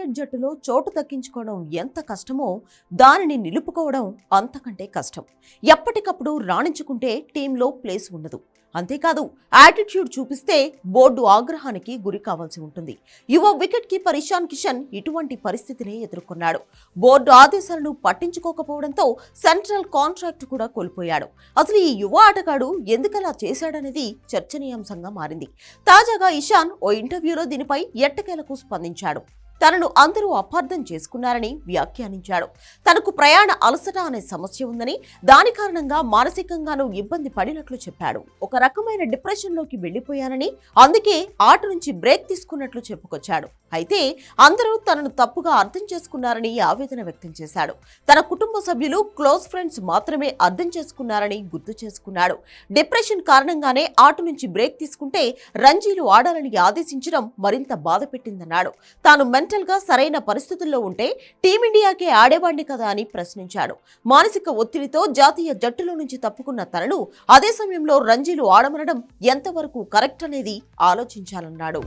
Cricket జట్టులో చోటు దక్కించుకోవడం ఎంత కష్టమో దానిని నిలుపుకోవడం అంతకంటే కష్టం. ఎప్పటికప్పుడు రాణించుకుంటే టీంలో ప్లేస్ ఉండదు. అంతేకాదు, యాటిట్యూడ్ చూపిస్తే బోర్డు ఆగ్రహానికి గురి కావాల్సి ఉంటుంది. యువ వికెట్ కీపర్ ఇషాన్ కిషన్ ఇటువంటి పరిస్థితిని ఎదుర్కొన్నాడు. బోర్డు ఆదేశాలను పట్టించుకోకపోవడంతో సెంట్రల్ కాంట్రాక్ట్ కూడా కోల్పోయాడు. అసలు ఈ యువ ఆటగాడు ఎందుకలా చేశాడనేది చర్చనీయాంశంగా మారింది. తాజాగా ఇషాన్ ఓ ఇంటర్వ్యూలో దీనిపై ఎట్టకేలకు స్పందించాడు. తనను అందరూ అపార్థం చేసుకున్నారని వ్యాఖ్యానించాడు. తనకు ప్రయాణ అలసట అనే సమస్య ఉందని, దాని కారణంగా మానసికంగానూ ఇబ్బంది పడినట్లు చెప్పాడు. ఒక రకమైన డిప్రెషన్లోకి వెళ్లిపోయానని, అందుకే ఆట నుంచి బ్రేక్ తీసుకున్నట్లు చెప్పుకొచ్చాడు. అయితే అందరూ తనను తప్పుగా అర్థం చేసుకున్నారని ఆవేదన వ్యక్తం చేశాడు. తన కుటుంబ సభ్యులు, క్లోజ్ ఫ్రెండ్స్ మాత్రమే అర్థం చేసుకున్నారని గుర్తు చేసుకున్నాడు. డిప్రెషన్ కారణంగానే ఆట నుంచి బ్రేక్ తీసుకుంటే రంజీలు ఆడాలని ఆదేశించడం మరింత బాధ పెట్టిందన్నాడు. తాను మెంటల్ గా సరైన పరిస్థితుల్లో ఉంటే టీమిండియాకే ఆడేవాణ్ణి కదా అని ప్రశ్నించాడు. మానసిక ఒత్తిడితో జాతీయ జట్టులో నుంచి తప్పుకున్న తనను అదే సమయంలో రంజీలు ఆడమనడం ఎంతవరకు కరెక్ట్ అనేది ఆలోచించాలన్నాడు.